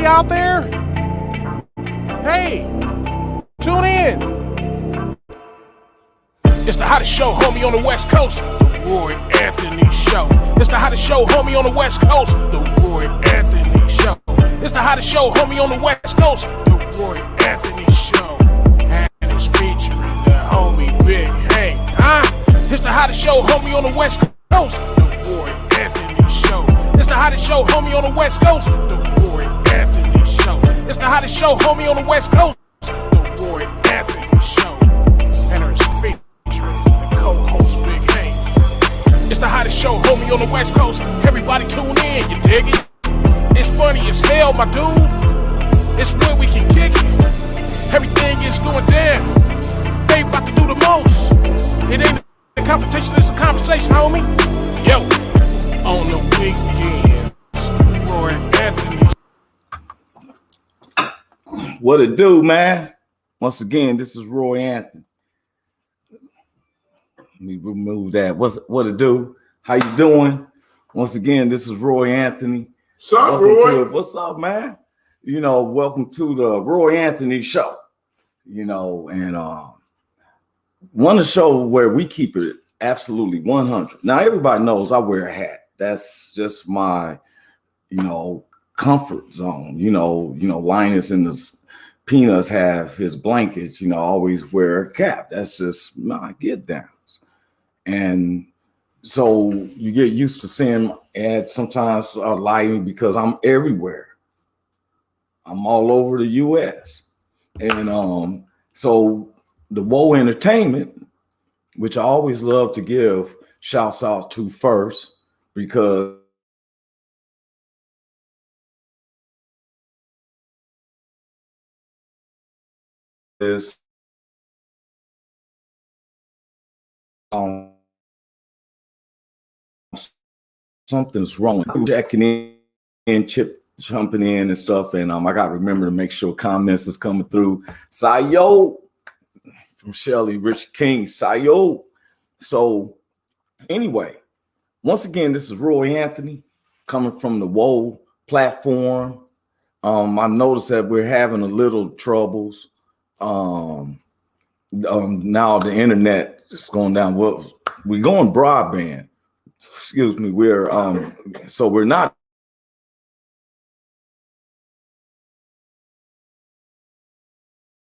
Anybody out there? Hey, tune in. It's the hottest show, homie, on the West Coast. The Roy Anthony Show. It's the hottest show, homie, on the West Coast. The Roy Anthony Show. It's the hottest show, homie, on the West Coast. The Roy Anthony Show. And it's featuring the homie Big Hank, huh? It's the hottest show, homie, on the West Coast. The Roy Anthony Show. It's the hottest show, homie, on the West Coast. The Roy Anthony Show. It's the hottest show, homie, on the West Coast. The Roy Anthony Show. And it's featuring the co-host Big Hank. It's the hottest show, homie, on the West Coast. Everybody tune in, you dig it? It's funny as hell, my dude. It's when we can kick it. Everything is going down. They about to do the most. It ain't a confrontation, it's a conversation, homie. Yo, on the weekend, Roy Anthony. What it do, man? Once again, this is Roy Anthony. Let me remove that. What it do? How you doing? Once again, this is Roy Anthony. What's up, Roy? What's up, man? You know, welcome to the Roy Anthony Show. You know, and want to show where we keep it absolutely 100. Now, everybody knows I wear a hat. That's just my, comfort zone. Linus and the Peanuts have his blankets. I always wear a cap. That's just my get downs. And so you get used to seeing ads sometimes lighting because I'm everywhere. I'm all over the U.S. And so the Woe Entertainment, which I always love to give shouts out to first, because is something's wrong. I'm checking in, Chip jumping in and stuff, and I got to remember to make sure comments is coming through. Sayo from Shelly, Rich King, Sayo. So anyway, once again, this is Roy Anthony coming from the Woe platform. I noticed that we're having a little troubles. Now the internet is going down. Well, we're going broadband. Excuse me. We're so we're not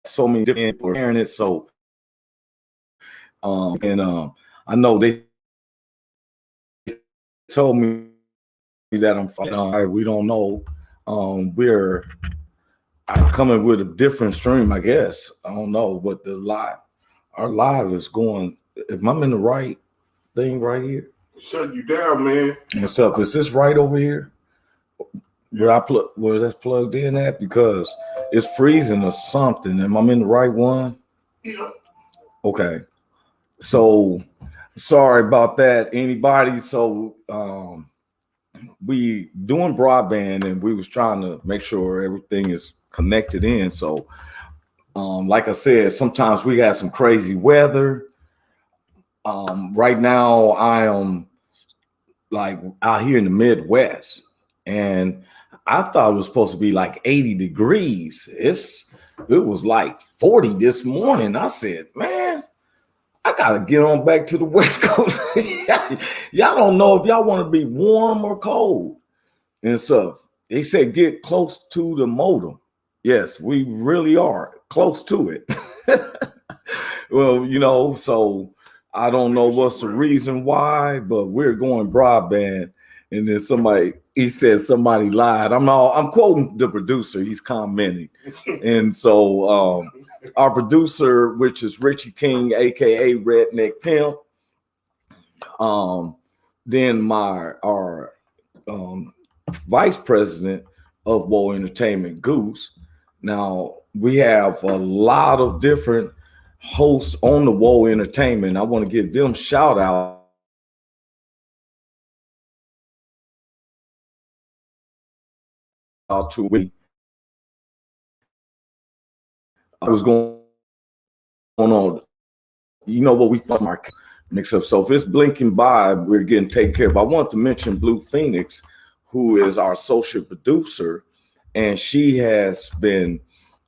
so many different people hearing it. So I know they told me that I'm fine. We don't know. We're coming with a different stream, I guess. I don't know, but our live is going. If I'm in the right thing right here, shut you down, man. And stuff. Is this right over here? Where that's plugged in at? Because it's freezing or something. Am I in the right one? Yeah. Okay. So sorry about that, anybody. So we doing broadband, and we was trying to make sure everything is connected in. So like I said, sometimes we got some crazy weather. Right now I am like out here in the Midwest, and I thought it was supposed to be like 80 degrees. It was like 40 this morning. I said, man, I gotta get on back to the West Coast. Y'all don't know if y'all want to be warm or cold and stuff. They said get close to the modem. Yes, we really are close to it. Well, so I don't know what's the reason why, but we're going broadband. And then he said somebody lied. I'm quoting the producer. He's commenting. And so our producer, which is Richie King, aka Redneck Pimp. Then our vice president of Woe Entertainment, Goose. Now we have a lot of different hosts on the Woe Entertainment. I want to give them shout out. To me, I was going on. What we fuss our mix up. So if it's blinking by, we're getting taken care of. I want to mention Blue Phoenix, who is our associate producer, and she has been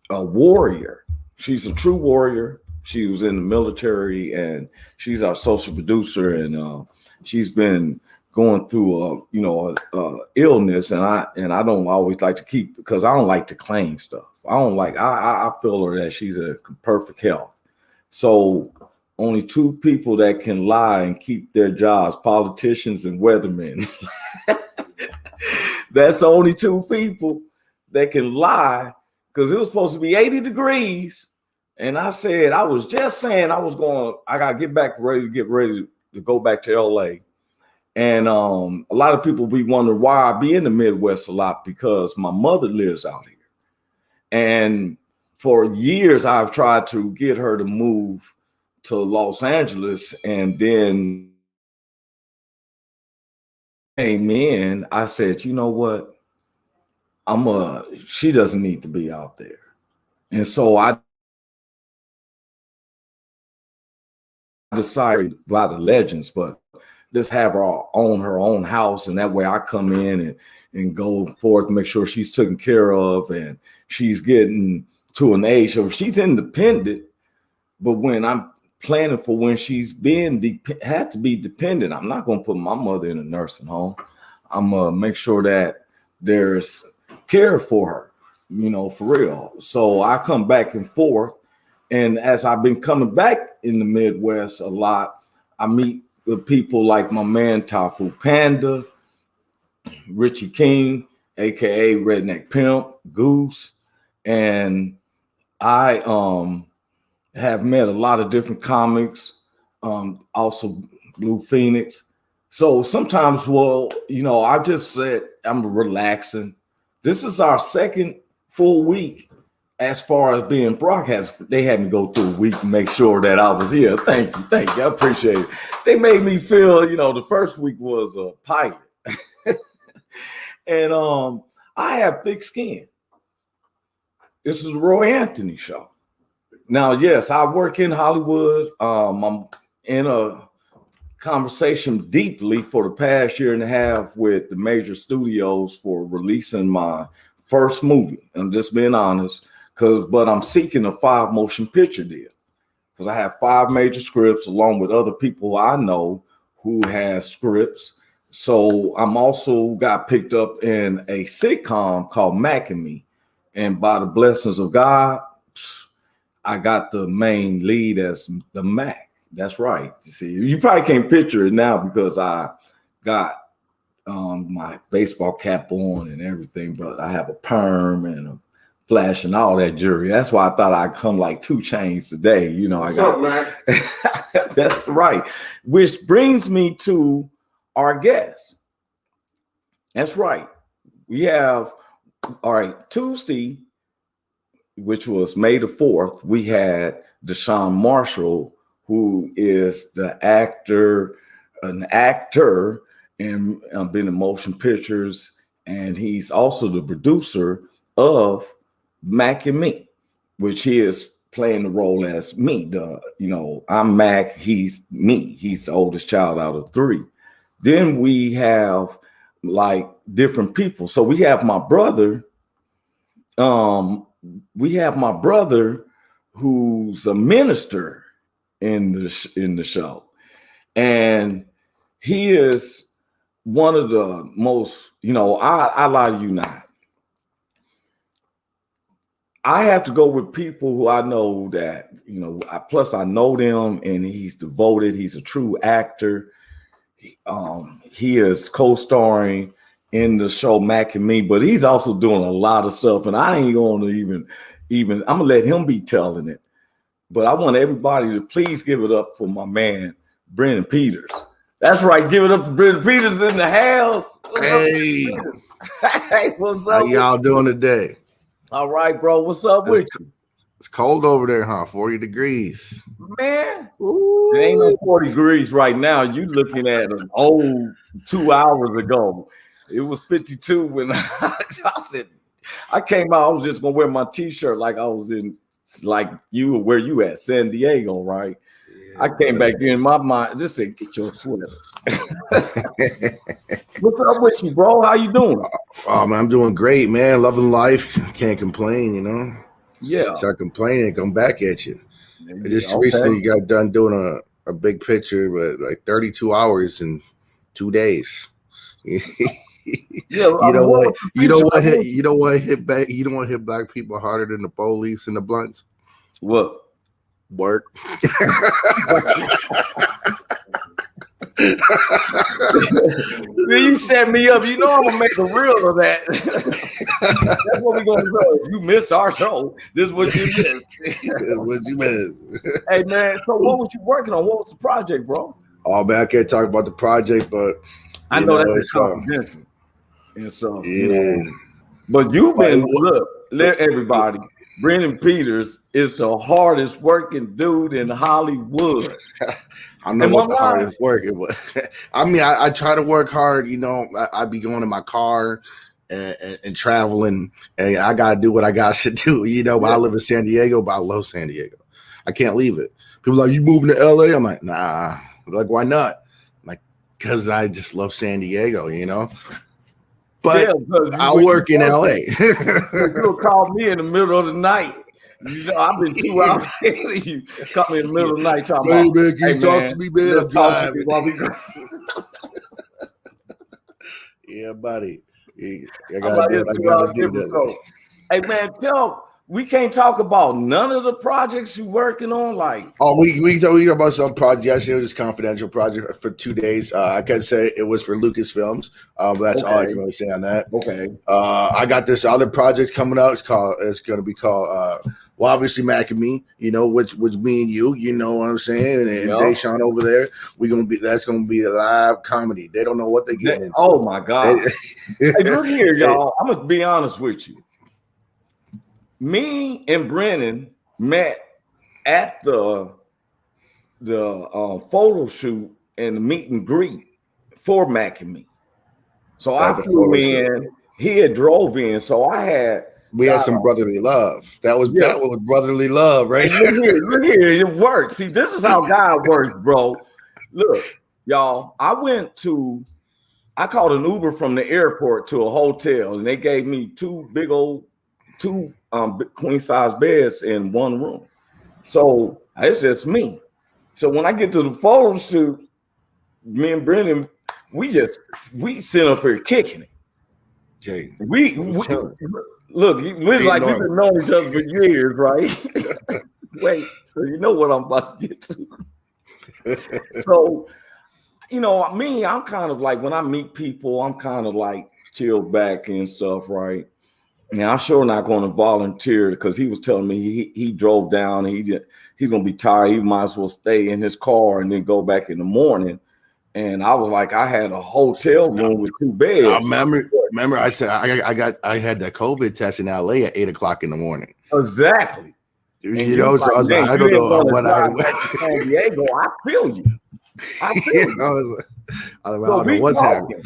a warrior. She's a true warrior. She was in the military, and she's our social producer, and she's been going through a illness, and I don't always like to keep, because I don't like to claim stuff. I feel her that she's a perfect health. So only two people that can lie and keep their jobs: politicians and weathermen. That's the only two people that can lie, because it was supposed to be 80 degrees. And I said, I was just saying I got to get ready to go back to LA. And a lot of people be wondering why I be in the Midwest a lot, because my mother lives out here. And for years, I've tried to get her to move to Los Angeles. And then came in, I said, you know what? She doesn't need to be out there. And so I decided by the legends, but let's have her own house. And that way I come in and go forth, make sure she's taken care of, and she's getting to an age so she's independent. But when I'm planning for when she's had to be dependent, I'm not going to put my mother in a nursing home. I'm going to make sure that there's care for her, for real. So I come back and forth. And as I've been coming back in the Midwest a lot, I meet with people like my man Tafu Panda, Richie King, aka Redneck Pimp, Goose, and I have met a lot of different comics, also Blue Phoenix. So sometimes, I just said I'm relaxing. This is our second full week as far as being broadcast. They had me go through a week to make sure that I was here. Thank you. I appreciate it. They made me feel, the first week was a pilot. And I have thick skin. This is the Roy Anthony Show. Now, yes, I work in Hollywood. I'm in a conversation deeply for the past year and a half with the major studios for releasing my first movie. I'm just being honest, but I'm seeking a 5 motion picture deal, because I have 5 major scripts along with other people I know who has scripts. So I'm also got picked up in a sitcom called Mac and Me, and by the blessings of God, I got the main lead as the Mac. That's right. You see, you probably can't picture it now because I got my baseball cap on and everything, but I have a perm and a flash and all that jewelry. That's why I thought I'd come like 2 Chainz today. What's up, man? That's right. Which brings me to our guest. That's right. We have, Tuesday, which was May the 4th, we had Deshaun Marshall, who is an actor, and been in motion pictures, and he's also the producer of Mac and Me, which he is playing the role as me. I'm Mac, he's me. He's the oldest child out of 3. Then we have like different people. So we have my brother. Who's a minister in the show, and he is one of the most, I lie to you not. I have to go with people who I know that, plus I know them, and he's devoted. He's a true actor. He is co-starring in the show Mac and Me, but he's also doing a lot of stuff, and I ain't going to even I'm gonna let him be telling it. But I want everybody to please give it up for my man Brennon Peters. That's right, give it up to Brennon Peters in the house. Hey, Hey, what's up? how y'all doing today? All right, bro. What's up with you? It's cold over there, huh? 40 degrees. Man, Ooh. it ain't no 40 degrees right now. You looking at an old 2 hours ago. It was 52 when I said I came out. I was just gonna wear my t-shirt like I was in, like you, where you at, San Diego, right? I came back in my mind. Just said, get your sweater. What's up with you, bro? How you doing? Oh man, I'm doing great, man. Loving life. Can't complain, you know. Yeah. Start complaining and come back at you. I just Okay. recently got done doing a big picture, but like 32 hours in 2 days. Yeah, You don't want to hit back. You don't want to hit black people harder than the police and the blunts. What? Work. You set me up. You know I'm gonna make a reel of that. That's what we're gonna do. You missed our show. This is what you missed. What you missed? Hey man, so what was you working on? What was the project, bro? Oh man, I can't talk about the project, but I know that's confidential. And so, you know, but you've been let everybody. Brennon Peters is the hardest working dude in Hollywood. I know what the hardest work it was. I mean, I try to work hard. You know, I be going in my car and traveling, and I gotta do what I got to do. You know, but I live in San Diego, but I love San Diego. I can't leave it. People are like, you moving to LA? I'm like, nah. They're like, why not? I'm like, because I just love San Diego. You know. But I work in LA. You'll call me in the middle of the night. You know, I've been 2 hours ahead of you. Call me in the middle of the night talking hey, about, man, can you talk to me, man? I'm driving. Yeah, buddy. I gotta do that. Hey, man, we can't talk about none of the projects you're working on. Like, we talk about some projects. It was just confidential project for 2 days. I can say it was for Lucasfilms, but that's all I can really say on that. Okay. I got this other project coming out. It's going to be called. Well, obviously, Mac and Me, you know, which me and you know what I'm saying, and Deshaun over there, that's gonna be a live comedy. They don't know what they're getting into. Oh my God! Hey, look here, y'all. I'm gonna be honest with you. Me and Brennon met at the photo shoot and the meet and greet for Mac and Me. So I flew in. He had drove in, so we had some brotherly love. That was brotherly love, right? Look here, it works. See, this is how God works, bro. Look, y'all, I called an Uber from the airport to a hotel, and they gave me two queen size beds in one room. So it's just me. So when I get to the photo shoot, me and Brennan, we sit up here kicking it. Jay, look, we're like we've been knowing each other for years, right? Wait, you know what I'm about to get to. So, you know, I'm kind of like when I meet people, I'm kind of like chilled back and stuff, right? Now I'm sure not going to volunteer because he was telling me he drove down and he's going to be tired. He might as well stay in his car and then go back in the morning. And I was like, I had a hotel room with 2 beds. I remember I said I had that COVID test in LA at 8:00 in the morning. Exactly. You know, so I was like, I don't know what I went to San Diego. I feel you. I don't know what's happening.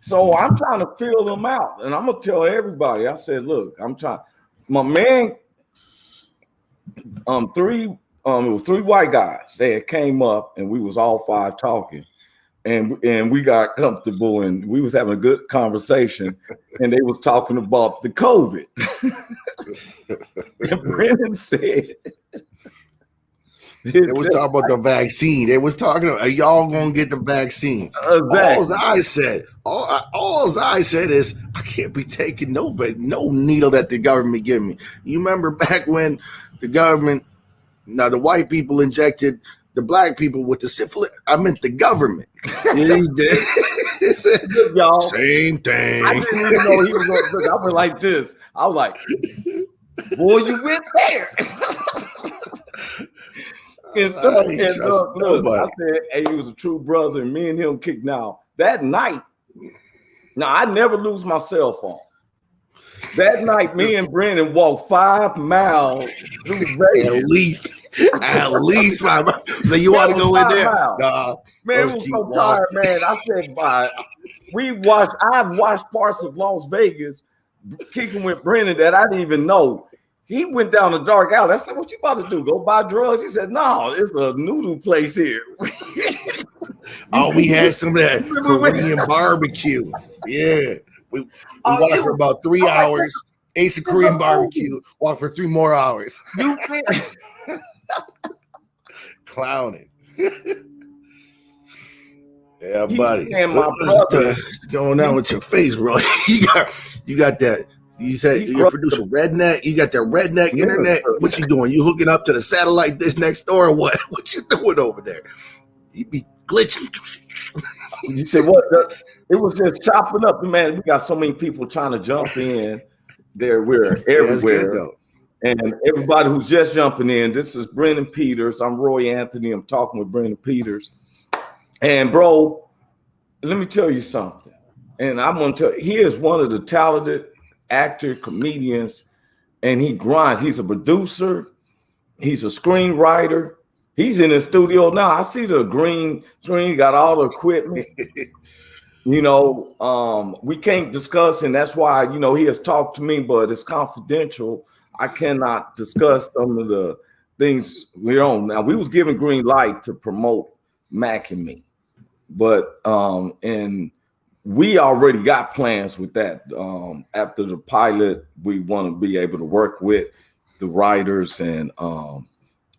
So I'm trying to fill them out, and I'm gonna tell everybody. I said, look, I'm trying. My man, it was 3 white guys. They had came up, and we was all 5 talking. And we got comfortable and we was having a good conversation and they was talking about the COVID. And Brennan said they was talking about the vaccine. They was talking about, are y'all gonna get the vaccine? Exactly. All I said is I can't be taking no needle that the government give me. You remember back when the white people injected the black people with the syphilis? I meant the government. He said, y'all, same thing. I didn't even know he was going to look. I went like this. I was like, boy, you went there. Look, I said, hey, he was a true brother, and me and him kicked now. That night, I never lose my cell phone. That night, me and Brennan walked 5 miles through Vegas. At least 5 miles. So you want to go in there? Nah, man, it was so tired, man. I said, bye. I've watched parts of Las Vegas kicking with Brennan that I didn't even know. He went down the dark alley. I said, "What you about to do? Go buy drugs?" He said, "No, it's a noodle place here." Oh, we had some of that Korean barbecue. Yeah, we walked for about 3 hours. Ate some Korean barbecue. Walked for 3 more hours. Clowning. Yeah, buddy. What's going on with your face, bro? you got that. You said you're producing redneck. You got that redneck internet. What you doing? You hooking up to the satellite dish next door or what? What you doing over there? You be glitching. You said what? It was just chopping up, man. We got so many people trying to jump in. We're everywhere. And everybody who's just jumping in, this is Brennon Peters. I'm Roy Anthony. I'm talking with Brennon Peters. And bro, let me tell you something. And I'm gonna tell you, he is one of the talented actor, comedians, and he grinds. He's a producer, he's a screenwriter. He's in the studio now. I see the green screen, got all the equipment. You know, we can't discuss, and that's why, you know, he has talked to me, but it's confidential. I cannot discuss some of the things we're on. Now, we was given green light to promote Mac and me, but and we already got plans with that. After the pilot, we want to be able to work with the writers and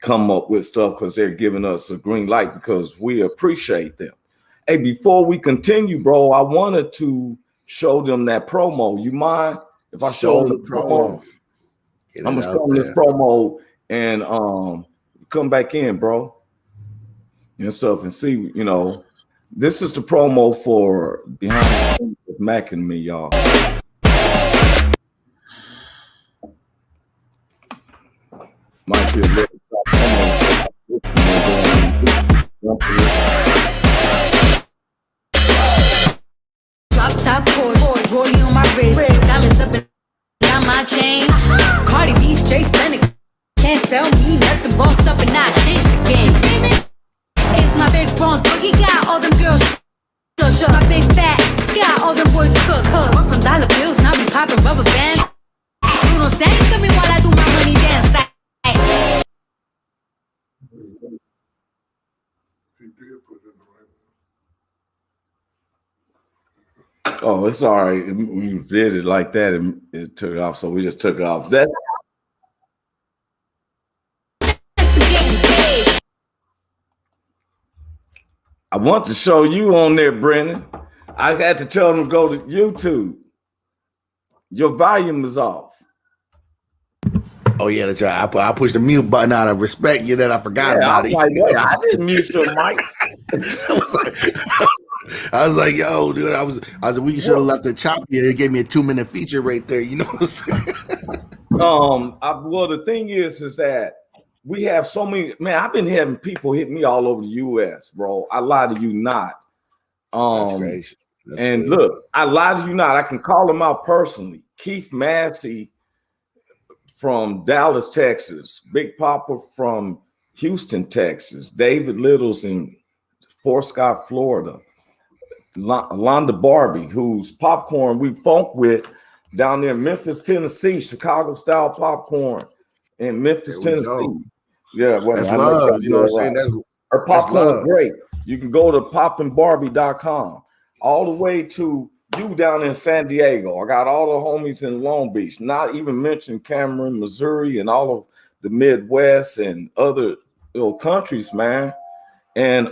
come up with stuff because they're giving us a green light because we appreciate them. Hey, before we continue, bro, I wanted to show them that promo. You mind if I show them the promo? I'm gonna show them this promo and come back in, bro, and stuff, and see. You know, this is the promo for Behind the Scenes with Mac and me, y'all. Might be a little drop top Porsche, rollie on my wrist, diamonds up and down my chain. Cardi B straight stunning, can't tell me nothing. Boss up and I change the game. It's my big bronze boogie, got all them girls shook. My big fat, got all them boys cook. We're from dollar bills, now we popping rubber bands. You don't stand to me while I do my money dance. Oh, it's all right. We did it like that and it took it off, so we just took it off. That I want to show you on there, Brennon. I had to tell them to go to YouTube. Your volume is off. Oh yeah, that's right. I pushed the mute button out of respect. You that I forgot about it. I didn't mute your mic. I was like, yo, dude, I was like, we should have left the chop here. It gave me a 2-minute feature right there. You know what I'm saying? Well, the thing is that we have so many, man, I've been having people hit me all over the US, bro. I lie to you not. That's great. And good. Look, I lie to you not. I can call them out personally. Keith Massey from Dallas, Texas. Big Papa from Houston, Texas. David Littles in Fort Scott, Florida. Londa Barbie, who's popcorn we funk with down there in Memphis, Tennessee, Chicago style popcorn in Memphis, Tennessee. Go. Yeah, well, that's love. You know what I'm saying? Her popcorn is great. You can go to popandbarbie.com all the way to you down in San Diego. I got all the homies in Long Beach, not even mention Cameron, Missouri, and all of the Midwest and other countries, man. And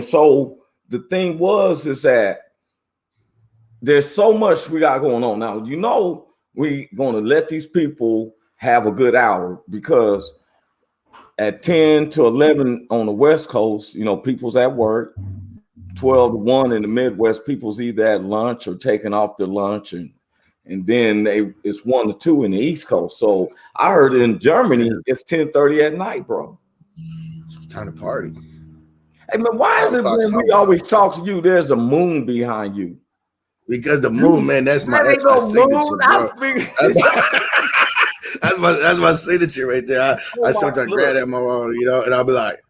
so the thing is that there's so much we got going on now. You know, we going to let these people have a good hour because at 10 to 11 on the West Coast, you know, people's at work. 12 to 1 in the Midwest, people's either at lunch or taking off their lunch, and then it's 1 to 2 in the East Coast. So I heard in Germany it's 10:30 at night, bro. It's time to party. Hey man, why is it when we always talk to you, there's a moon behind you? Because the moon, man, that's my signature, bro. That's my signature right there. I sometimes grab at my own, you know, and I'll be like,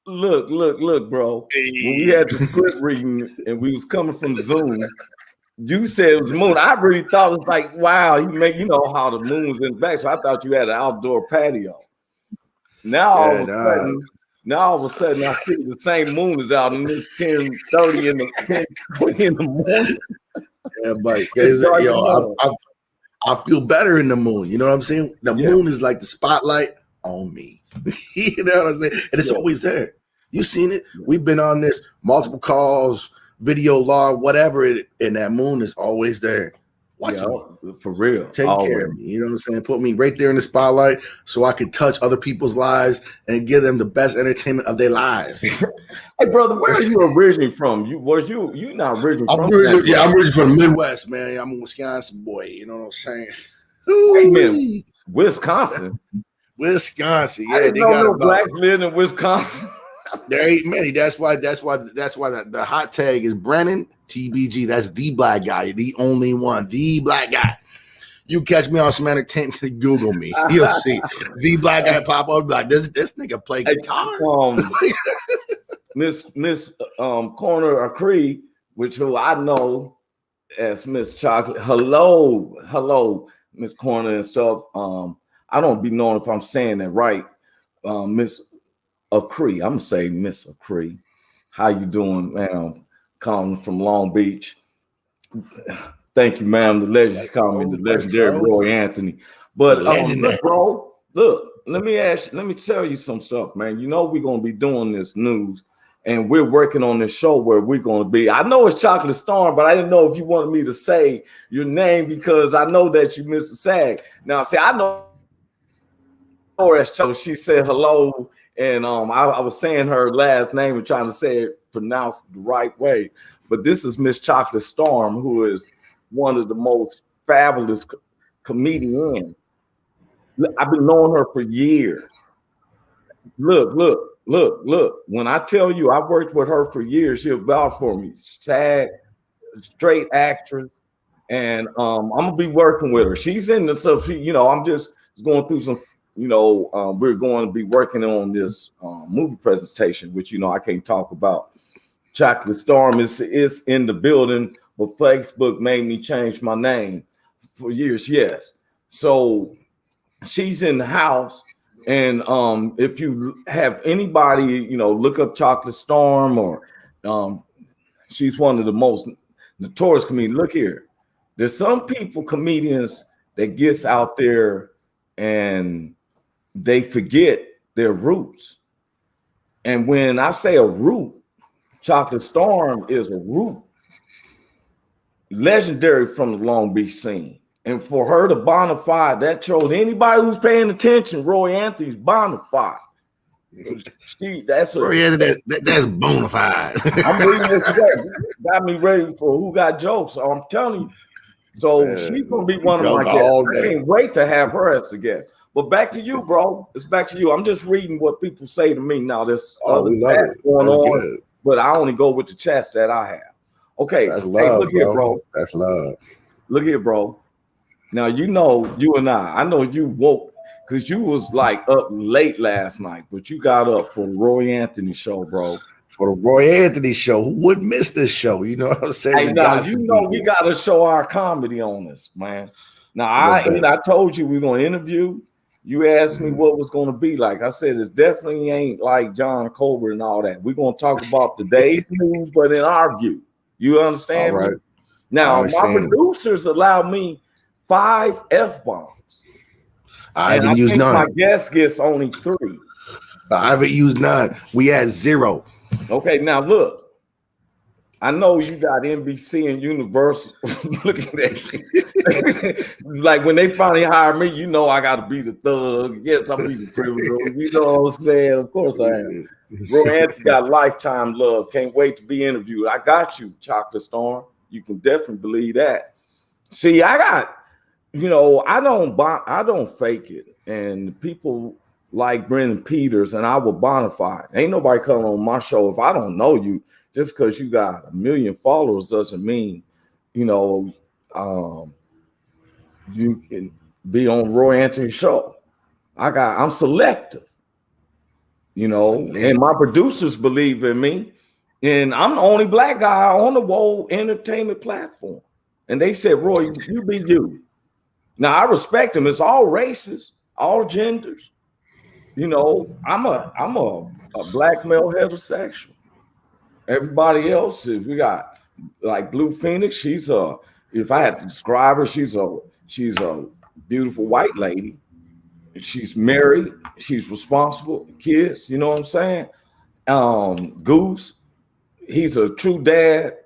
look, bro. When we had the script reading and we was coming from Zoom, you said it was the moon. I really thought it was like, wow, you know how the moon's in the back. So I thought you had an outdoor patio. Now all of a sudden I see the same moon is out and it's 10:30 in the morning. Yeah, but I feel better in the moon. You know what I'm saying? The moon is like the spotlight on me. You know what I'm saying? And it's always there. You seen it? We've been on this multiple calls, video log, whatever and that moon is always there. Watch me. For real. Take care of me. You know what I'm saying? Put me right there in the spotlight so I can touch other people's lives and give them the best entertainment of their lives. Hey, brother, where are you originally from? You not originally from? I'm originally from the Midwest, man. I'm a Wisconsin boy. You know what I'm saying? Hey, man, Wisconsin. Yeah, they got no blacks living in Wisconsin. There ain't many. That's why the hot tag is Brennon TBG. That's the black guy, the only one, the black guy. You catch me on some entertainment, Google me. You'll see the black guy pop up like this nigga play guitar. Miss Corner Cree, who I know as Miss Chocolate. Hello, Miss Corner and stuff. I don't be knowing if I'm saying that right. Miss Cree, I'm gonna say Miss Cree. How you doing, ma'am? Calling from Long Beach. Thank you, ma'am. The legend call me the legendary Roy Anthony. But bro, look, let me tell you some stuff, man. You know we're gonna be doing this news, and we're working on this show where we're gonna be. I know it's Chocolate Storm, but I didn't know if you wanted me to say your name because I know that you missed a SAG. Now, see, I know as she said hello. And I was saying her last name and trying to say it pronounced the right way. But this is Miss Chocolate Storm, who is one of the most fabulous comedians. I've been knowing her for years. Look. When I tell you I worked with her for years, she'll vouch for me. SAG, straight actress. And I'm going to be working with her. She's in the stuff. I'm just going through some. We're going to be working on this movie presentation, which I can't talk about. Chocolate Storm is in the building, but Facebook made me change my name for years. Yes, so she's in the house, and if you have anybody, look up Chocolate Storm, or she's one of the most notorious comedians. Look here, there's some comedians that gets out there and they forget their roots. And when I say a root, Chocolate Storm is a root. Legendary from the Long Beach scene. And for her to bona fide, that shows anybody who's paying attention, Roy Anthony's bona fide. That's bona fide. I'm reading this. Got me ready for Who Got Jokes. So I'm telling you. So she's going to be one of my guests. I can't wait to have her as a guest. But back to you, bro. It's back to you. I'm just reading what people say to me now. There's other chats going on, good. But I only go with the chats that I have. Okay. That's love, look here, bro. That's love. Look here, bro. Now, you and I know you woke because you was like up late last night, but you got up for the Roy Anthony show, bro. For the Roy Anthony show. Who would miss this show? You know what I'm saying? Hey, now, we got to show our comedy on this, man. Now, I told you we're going to interview. You asked me what was going to be like. I said it definitely ain't like John Colbert and all that. We're going to talk about today's news, but in our view. You understand me? Now, my producers allow me 5 F-bombs. I haven't used none. My guest gets only 3. I haven't used none. We had 0. Okay, now look. I know you got NBC and Universal looking at you. Like when they finally hire me, I got to be the thug. Yes, I'll be the criminal. You know what I'm saying? Of course I am. Roy Anthony got lifetime love. Can't wait to be interviewed. I got you, Chocolate Storm. You can definitely believe that. See, I got, I don't fake it. And people like Brennan Peters and I will bona fide. Ain't nobody coming on my show if I don't know you. Just because you got 1 million followers doesn't mean, you can be on Roy Anthony's show. I'm selective, and my producers believe in me. And I'm the only black guy on the whole entertainment platform. And they said, Roy, you be you. Now I respect them. It's all races, all genders. You know, I'm a black male heterosexual. Everybody else is, we got like Blue Phoenix. If I had to describe her, she's a beautiful white lady. She's married. She's responsible. Kids, you know what I'm saying? Goose, he's a true dad.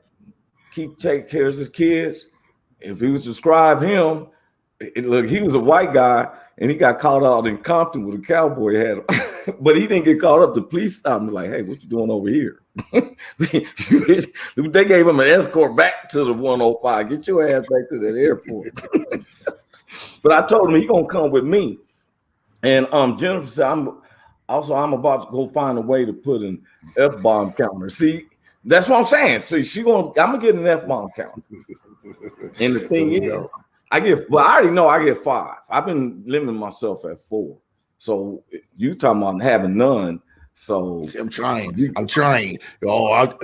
Take care of his kids. If he was to describe him, look, he was a white guy and he got caught out in Compton with a cowboy hat. But he didn't get caught up. The police stopped him like, hey, what you doing over here? They gave him an escort back to the 105. Get your ass back to that airport. But I told him he gonna come with me. And Jennifer said, I'm about to go find a way to put an F-bomb counter. See, that's what I'm saying. So I'm gonna get an F-bomb counter. And the thing is, I already know I get 5. I've been limiting myself at 4. So you talking about having none. So I'm trying. Oh, I think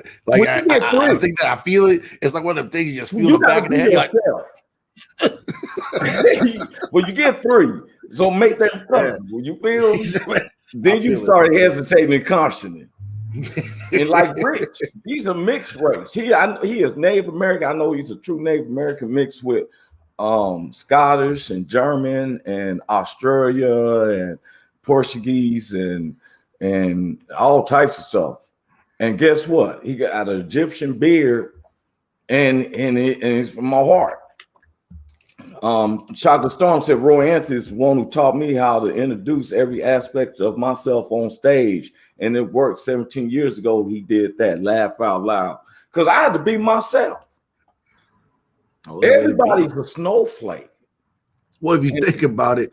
that I feel it. It's like one of them things you just feel the back of the head. Like, well, you get 3. So make that comfortable. You feel? Then you start hesitating and cautioning. And like Rich, he's a mixed race. He is Native American. I know he's a true Native American mixed with Scottish and German and Australia and Portuguese and all types of stuff. And guess what? He got an Egyptian beard and it's from my heart. Chocolate Storm said Roy Anthony is the one who taught me how to introduce every aspect of myself on stage. And it worked 17 years ago. He did that. Laugh out loud. Because I had to be myself. Everybody's a snowflake. Well, if you think about it,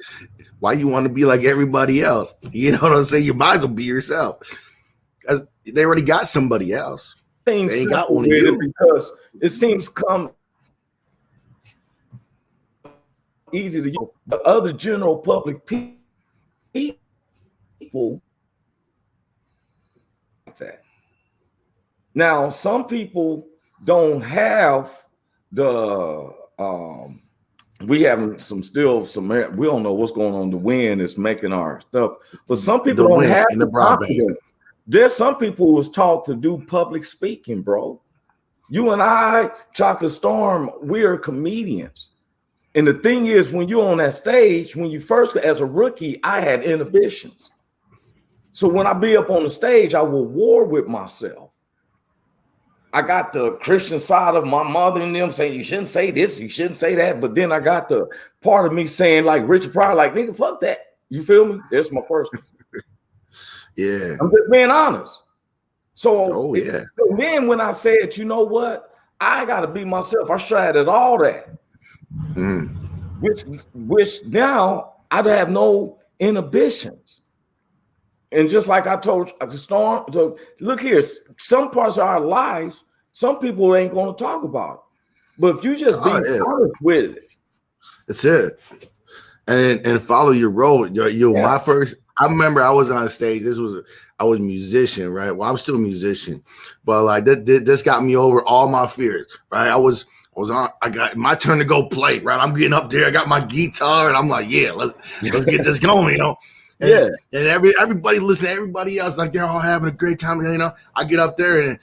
why you want to be like everybody else? You know what I'm saying? You might as well be yourself. They already got somebody else. They ain't got one of you. Because it seems come easy to use. The other general public people like that. Now, some people don't have the we have some we don't know what's going on. The wind is making our stuff, but some people don't have the confidence. There's some people who was taught to do public speaking, bro. You and I, Chocolate Storm, we are comedians. And the thing is, when you're on that stage, when you first, as a rookie, I had inhibitions. So when I be up on the stage, I will war with myself. I got the Christian side of my mother and them saying, you shouldn't say this, you shouldn't say that. But then I got the part of me saying, like Richard Pryor, like, nigga, fuck that. You feel me? That's my first one. Yeah. I'm just being honest. So, yeah. So then when I said, you know what? I got to be myself. I tried at all that. Which now I have no inhibitions. And just like I told Storm, so look here, some parts of our lives, some people ain't going to talk about it. But if you just be honest with it. That's it. And follow your road. My first, I remember I was on stage. I was a musician, right? Well, I'm still a musician, but like this got me over all my fears, right? I got my turn to go play, right? I'm getting up there. I got my guitar, and I'm like, yeah, let's get this going, you know. And, and everybody listen to everybody else, like they're all having a great time, you know. I get up there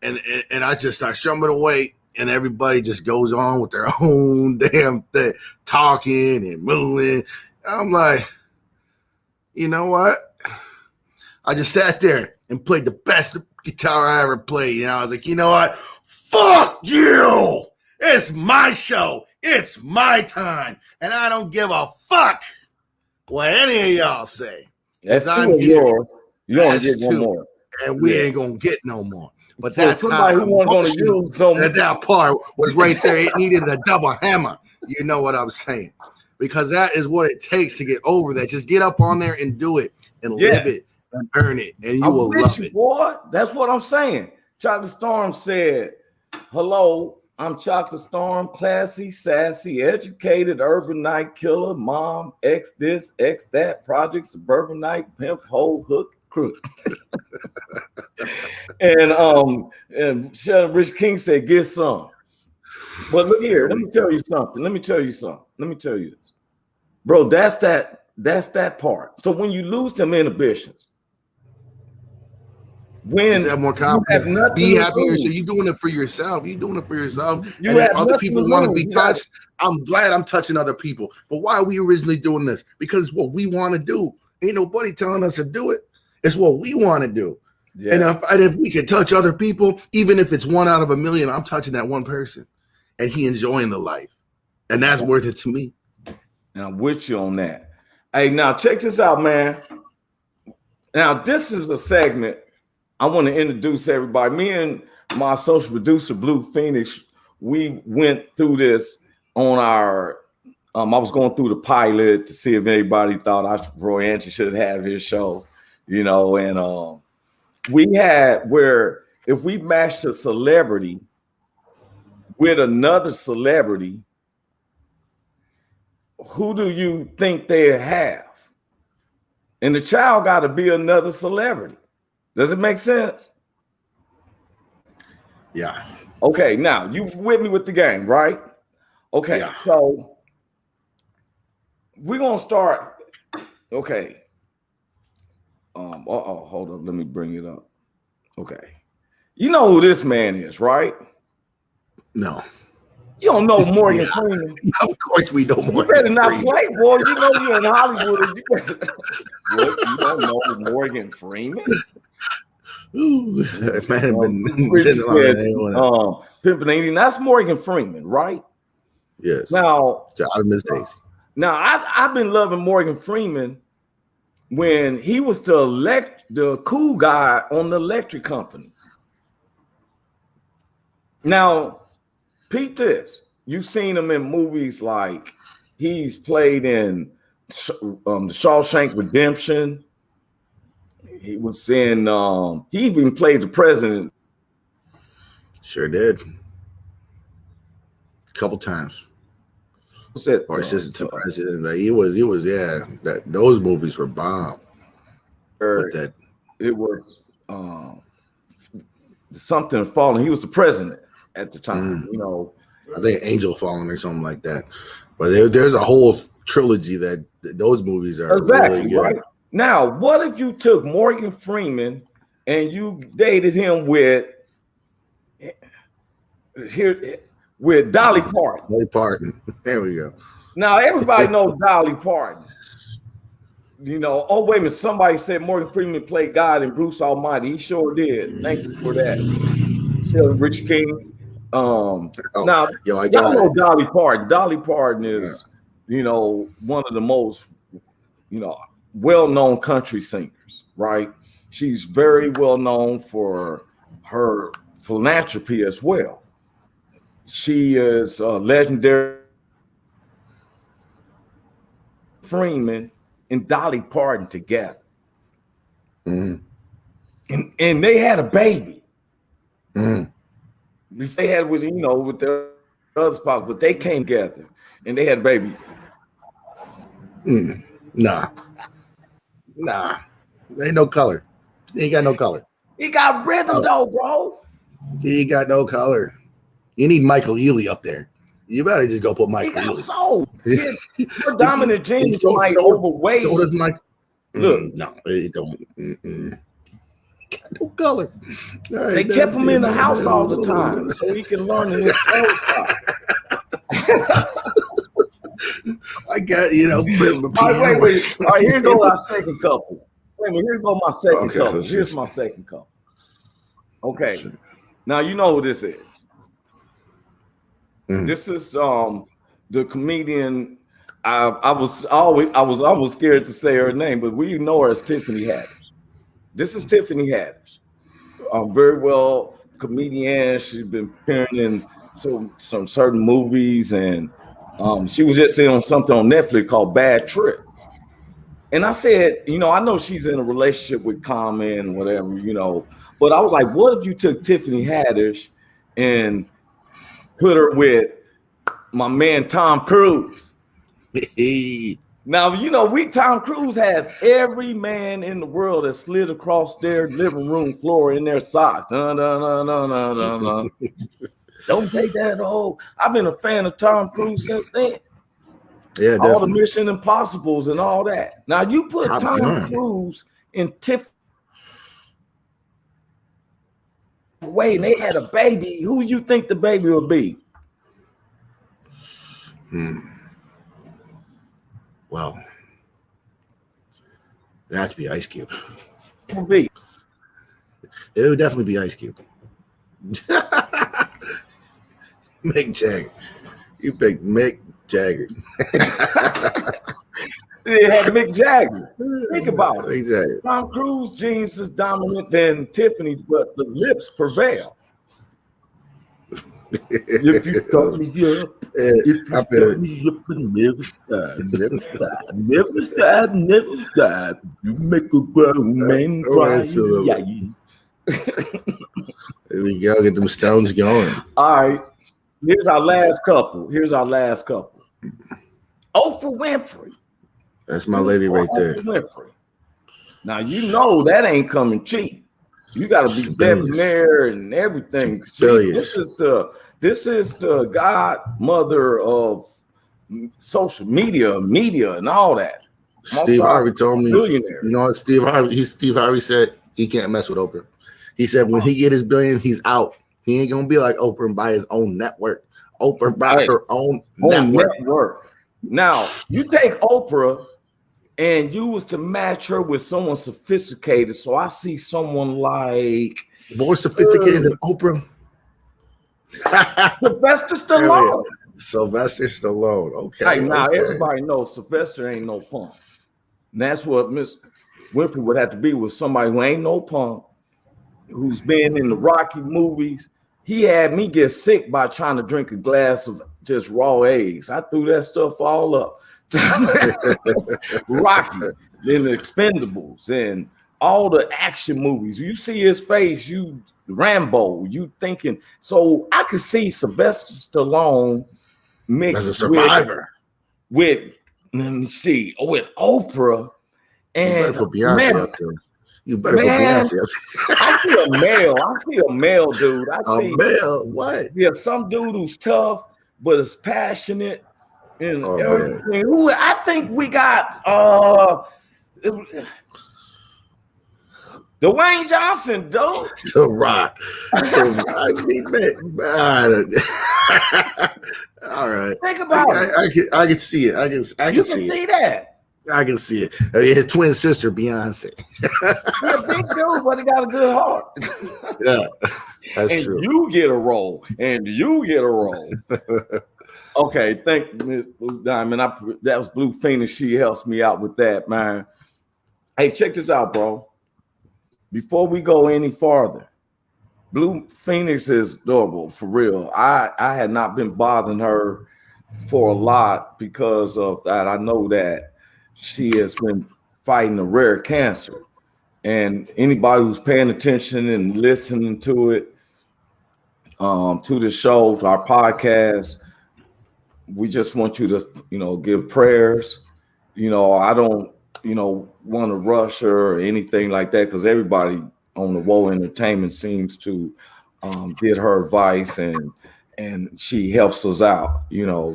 and I just start strumming away, and everybody just goes on with their own damn thing, talking and moving. I'm like, you know what? I just sat there and played the best guitar I ever played. You know, I was like, you know what? Fuck you! It's my show. It's my time. And I don't give a fuck what any of y'all say. That's two of yours. You only get one more. And we ain't going to get no more. But For that's somebody how who wasn't going to use some. That part was right there. It needed a double hammer. You know what I'm saying? Because that is what it takes to get over that. Just get up on there and do it and live it and earn it. And you will love it. Boy, that's what I'm saying. Chocolate Storm said, hello, I'm Chocolate Storm, classy, sassy, educated, urbanite killer, mom, X this, X that, project, suburbanite, pimp, hoe, hook, crook. and Rich King said, get some. But look here, let me tell you something. Let me tell you this. Bro, that's that part. So when you lose them inhibitions, when just have more confidence, be happier. So you're doing it for yourself. You're doing it for yourself. And if other people want to be touched, I'm glad I'm touching other people. But why are we originally doing this? Because it's what we want to do. Ain't nobody telling us to do it. It's what we want to do. Yeah. And if we can touch other people, even if it's 1 out of 1,000,000, I'm touching that one person, and he enjoying the life, and that's worth it to me. Now, I'm with you on that. Hey, now check this out, man. Now, this is a segment I want to introduce everybody. Me and my associate producer, Blue Phoenix, we went through this on our. I was going through the pilot to see if anybody thought Roy Andrew should have his show, and we had where if we matched a celebrity with another celebrity, who do you think they have? And the child got to be another celebrity. Does it make sense? Yeah. Okay, now you with me with the game, right? Okay, yeah. So we're gonna start. Okay. Hold on, let me bring it up. Okay. You know who this man is, right? No. You don't know Morgan Freeman. Of course we don't. You better not play, boy. You know you're in Hollywood. You don't know Morgan Freeman. Ooh, man, Pimpin', that's Morgan Freeman, right? Yes. Now, I miss Daisy. Now I've been loving Morgan Freeman when he was the cool guy on the electric company. Now, peep this. You've seen him in movies like he's played in the Shawshank Redemption. He was in, he even played the president. Sure did. A couple times. What's that? Or assistant to president. Like he was, yeah. Those movies were bomb. It was something falling. He was the president at the time, I think Angel Falling or something like that. But there's a whole trilogy that those movies are exactly really good. Right. Now, what if you took Morgan Freeman and you dated him with Dolly Parton? Dolly Parton. There we go. Now, everybody knows Dolly Parton. Oh, wait a minute. Somebody said Morgan Freeman played God in Bruce Almighty. He sure did. Thank you for that. Richard King. Now, y'all know Dolly Parton. Dolly Parton is, one of the most, well-known country singers, right? She's very well known for her philanthropy as well. She is a legendary. Freeman and Dolly Parton together. And they had a baby. They had with their other spouse, but they came together and they had a baby. Nah. There ain't no color. He ain't got no color. He got rhythm though, bro. He ain't got no color. You need Michael Ealy up there. You better just go put Michael Ealy. So your dominant genius might overweight. So does Mike. Look, no, it don't. Got no color. They kept him in the house all the time so he can learn in his soul style. I got, wait. All right, here go our second couple. Wait a minute, here go my second couple. Here's my second couple. Okay. Now you know who this is. This is the comedian. I was almost scared to say her name, but we know her as Tiffany Haddish. This is Tiffany Haddish. Very well comedian. She's been appearing in some certain movies, and she was just on something on Netflix called Bad Trip. And I said, I know she's in a relationship with Common and whatever, but I was like, what if you took Tiffany Haddish and put her with my man Tom Cruise? Now, Tom Cruise has every man in the world that slid across their living room floor in their socks. Don't take that whole. I've been a fan of Tom Cruise since then. Yeah, all definitely. the Mission Impossibles and all that. Now you put Top Tom Gun. Cruise in Tiff way, and they had a baby. Who you think the baby would be? Well, it has to be Ice Cube. Would be. It would definitely be Ice Cube. Mick Jagger. You picked Mick Jagger. It had Mick Jagger. Think about it. Exactly. Tom Cruise genes is dominant than Tiffany's, but the lips prevail. If you start me up, if you start me up and never stop, you make a grown man cry. There we go. Get them stones going. All right. Here's our last couple. Oprah Winfrey. That's my lady right there. Winfrey. Now you know that ain't coming cheap. You got to be debonair and everything. See, this is the godmother of social media, and all that. Steve Harvey told me. You know what Steve Harvey said? He can't mess with Oprah. He said when he get his billion, he's out. He ain't gonna be like Oprah and buy his own network. Oprah buy her own network. Now you take Oprah and you was to match her with someone sophisticated. So I see someone like more sophisticated than Oprah. Sylvester Stallone. Sylvester Stallone. Okay. Hey, now everybody knows Sylvester ain't no punk. And that's what Miss Winfrey would have to be with somebody who ain't no punk, who's been in the Rocky movies. He had me get sick by trying to drink a glass of just raw eggs. I threw that stuff all up. Rocky, then the Expendables, and all the action movies. You see his face, you Rambo, you thinking. So I could see Sylvester Stallone mixed as a survivor with let me see, with Oprah. And you better put Beyonce up there. You better put Beyonce up there. I see a male dude. I see a male. What? Yeah, some dude who's tough but is passionate. And everything. Who I think we got Dwayne Johnson, dude. The Rock. All right. Think about it. I can see it. I can see that. I can see it. His twin sister, Beyonce. He's a big dude, but he got a good heart. Yeah, that's and true. You get a role. Okay, thank you, Ms. Blue Diamond. That was Blue Phoenix. She helps me out with that, man. Hey, check this out, bro. Before we go any farther, Blue Phoenix is adorable, for real. I had not been bothering her for a lot because of that. I know that she has been fighting a rare cancer. And anybody who's paying attention and listening to it, to the show, to our podcast, we just want you to, give prayers. I don't, want to rush her or anything like that because everybody on the Woe Entertainment seems to get her advice and she helps us out,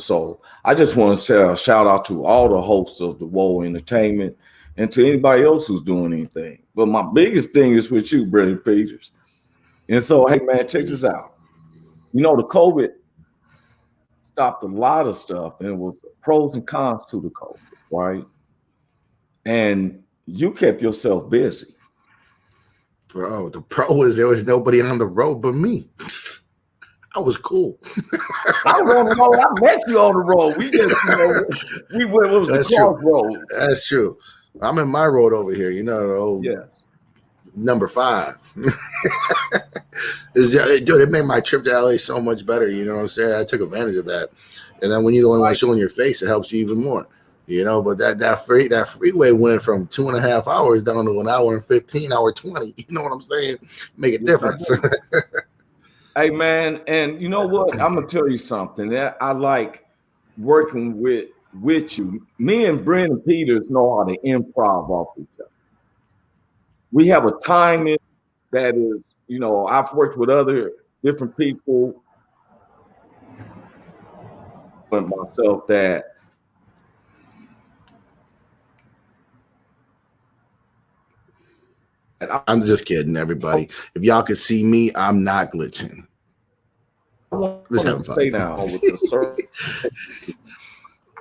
So I just want to say a shout out to all the hosts of the Woe Entertainment and to anybody else who's doing anything. But my biggest thing is with you, Brennan Peters. And so, hey, man, check this out. The COVID stopped a lot of stuff, and it was pros and cons to the COVID, right? And you kept yourself busy. Bro, the pro is there was nobody on the road but me. I was cool. I was on the road. I met you on the road. We just, we went, it was the crossroads. That's true. I'm in my road over here, the old number 5. Dude, it made my trip to LA so much better. You know what I'm saying? I took advantage of that. And then when you're the only one showing your face, it helps you even more. But that freeway went from 2.5 hours down to 1 hour and 15, hour 20. You know what I'm saying? Make a difference. Hey, man, and you know what? I'm gonna tell you something that I like working with you. Me and Brennan Peters know how to improv off each other. We have a timing that is, I've worked with other different people myself that I'm just kidding, everybody. If y'all could see me, I'm not glitching. I want Just to having fun. say now with the circle.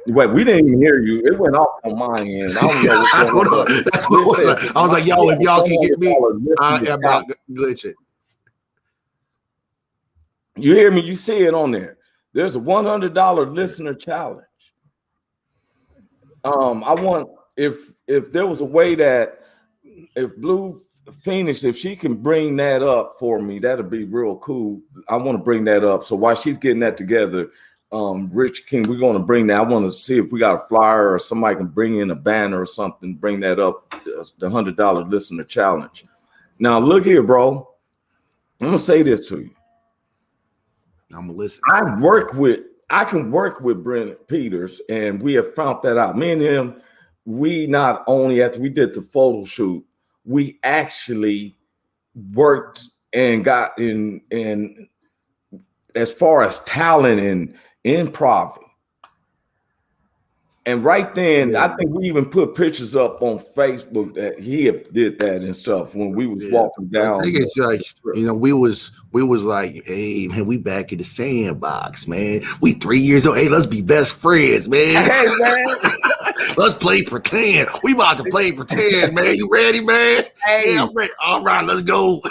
Wait, we didn't even hear you. It went off on my end. I don't know what's going on. That's what was like. I was like, yo, if y'all can hear me, I am not glitching. You hear me? You see it on there. There's a $100 listener challenge. I want if there was a way that if Blue Phoenix, if she can bring that up for me, that'd be real cool. I want to bring that up. So while she's getting that together, Rich King, we're going to bring that. I want to see if we got a flyer or somebody can bring in a banner or something, bring that up, the $100 listener challenge. Now, look here, bro. I'm going to say this to you. I'm going to listen. I can work with Brennon Peters, and we have found that out. Me and him, we not only after we did the photo shoot, we actually worked and got in as far as talent and improv. And right then, I think we even put pictures up on Facebook that he did that and stuff when we was walking down. I think it's like, we was like, hey man, we back in the sandbox, man. We 3 years old. Hey, let's be best friends, man. Hey man, let's play pretend. We about to play pretend, man. You ready, man? Hey, yeah, I'm ready. All right, let's go.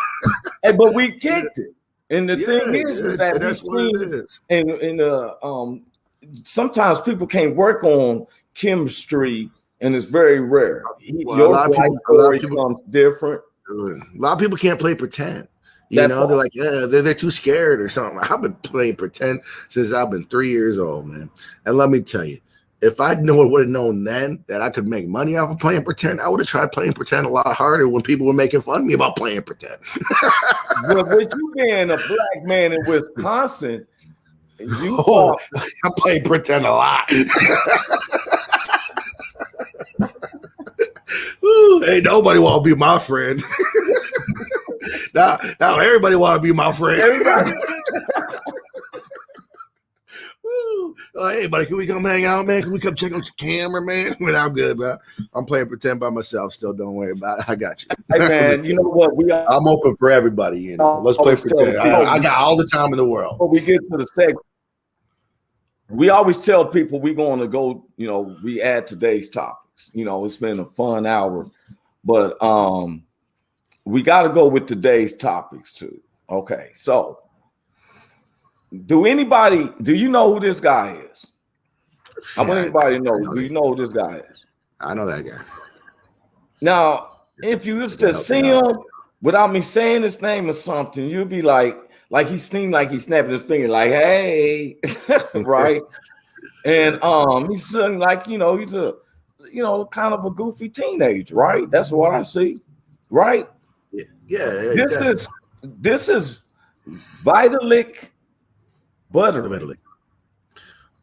Hey, but we kicked it. And the thing is that that's what it is. And sometimes people can't work on chemistry, and it's very rare. Your life story comes different. A lot of people can't play pretend. They're like, they're too scared or something. I've been playing pretend since I've been 3 years old, man. And let me tell you, if I would have known then that I could make money off of playing pretend, I would have tried playing pretend a lot harder when people were making fun of me about playing pretend. But with you being a black man in Wisconsin, I'm playing pretend a lot. Ain't nobody want to be my friend. now everybody want to be my friend. Hey, buddy, can we come hang out, man? Can we come check out your camera, man? I mean, I'm good, man. I'm playing pretend by myself still. Don't worry about it. I got you. Hey, man, you know what? I'm open for everybody. Let's play pretend. I got all the time in the world. Before we get to the segment, we always tell people we're going to go, we add today's topics. It's been a fun hour, but we got to go with today's topics too. Okay, so do you know who this guy is? I want anybody to know. Do you know who this guy is? I know that guy. Now, if you used to see him without me saying his name or something, you'd be like he seemed like he's snapping his finger, like, hey, right? And he's like, he's a, kind of a goofy teenager, right? That's what I see, right? Yeah. This is Vitalik Buterin.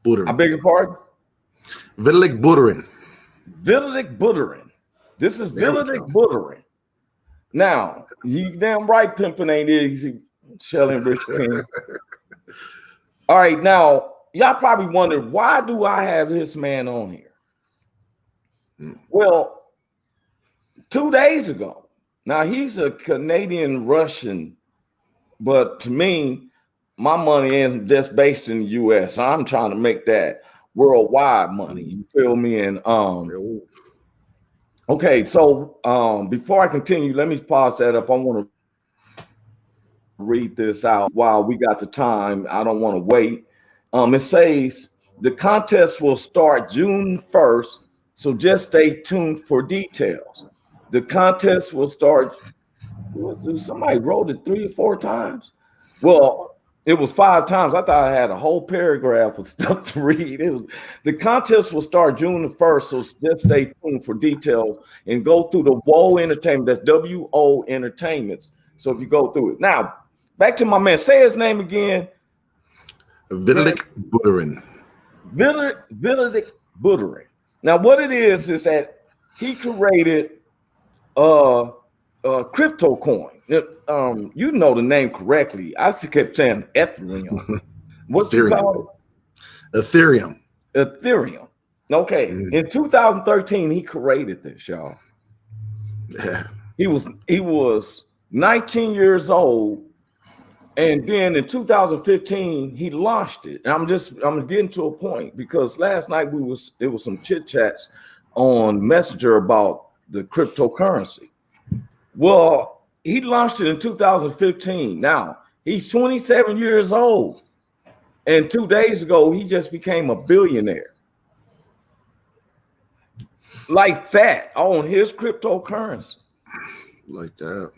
Buterin. I beg your pardon? Vitalik Buterin. Vitalik Buterin. This is Vitalik Buterin. Now, you damn right pimping ain't easy, Shelly and Rich King. All right, now, y'all probably wondering, why do I have this man on here? Well, 2 days ago, now he's a Canadian-Russian, but to me, my money isn't just based in the U.S. I'm trying to make that worldwide money. You feel me? And okay, so before I continue, let me pause that up. I want to read this out while we got the time. I don't want to wait. It says the contest will start June 1st, so just stay tuned for details. The contest will start. Somebody wrote it 3 or 4 times. Well, it was 5 times. I thought I had a whole paragraph of stuff to read. The contest will start June the 1st, so just stay tuned for details and go through the WO Entertainment. That's WO Entertainments. So if you go through it. Now, back to my man. Say his name again. Vitalik Buterin. Vitalik Buterin. Now, what it is that he created a crypto coin. You know the name correctly. I kept saying Ethereum. What you call Ethereum. Okay. In 2013, he created this, y'all. Yeah. He was 19 years old. And then in 2015, he launched it. And I'm getting to a point because last night it was some chit chats on Messenger about the cryptocurrency. Well, he launched it in 2015. Now he's 27 years old. And 2 days ago, he just became a billionaire. Like that on his cryptocurrency. Like that.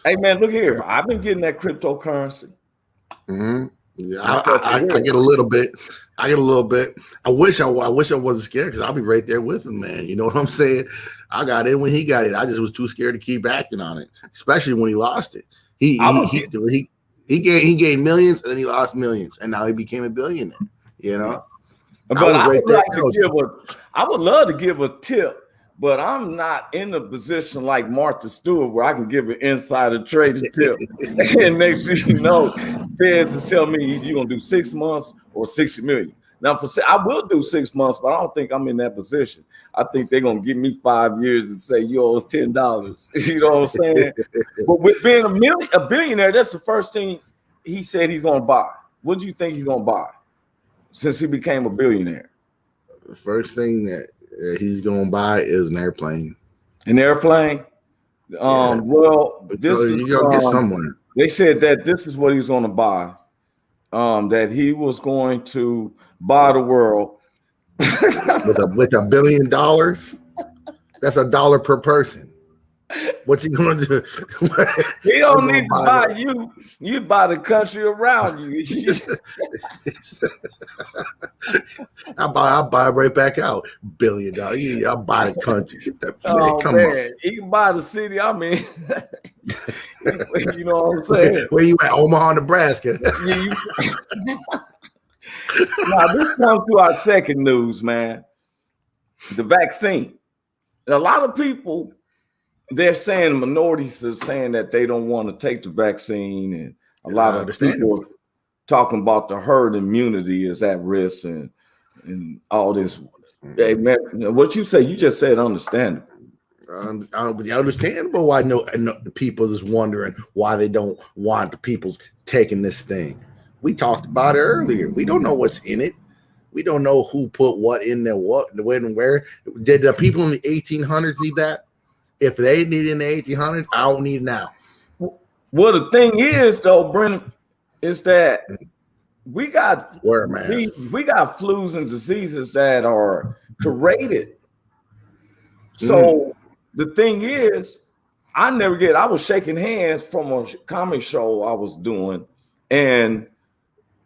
Hey man, look here. I've been getting that cryptocurrency. Mm-hmm. Yeah, I get a little bit. I wish I wasn't scared because I'll be right there with him, man. You know what I'm saying? I got in when he got it. I just was too scared to keep acting on it, especially when he lost it. He gained millions and then he lost millions, and now he became a billionaire. You know. But I would love to give a tip, but I'm not in a position like Martha Stewart where I can give an insider trading tip. And next thing you know, Feds is telling me you're gonna do 6 months or 60 million. Now, I will do 6 months, but I don't think I'm in that position. I think they're gonna give me 5 years and say you owe us $10. You know what I'm saying? But with being a billionaire, that's the first thing he said he's gonna buy. What do you think he's gonna buy since he became a billionaire? The first thing that he's gonna buy is an airplane. An airplane? Yeah. Well, this so you gotta get somewhere. They said that this is what he was going to buy. That he was going to buy the world with $1 billion. That's $1 per person. What's he gonna do? He don't need to buy you. You buy the country around you. I buy right back out. $1 billion. Yeah, I buy the country. Get that, come on. He can buy the city. I mean, you know what I'm saying? Where you at? Omaha, Nebraska. Now this comes to our second news, man. The vaccine. And a lot of people. They're saying minorities are saying that they don't want to take the vaccine, and a lot of people talking about the herd immunity is at risk and all this. Hey, man, what you say? You just said understandable. Understandable. Why the people is wondering why they don't want the people's taking this thing. We talked about it earlier. We don't know what's in it. We don't know who put what in there, when, and where. Did the people in the 1800s need that? If they need it in the 1800s, I don't need it now. Well, the thing is, though, Brennan, is that we got flus and diseases that are created. So the thing is, I was shaking hands from a comedy show I was doing, and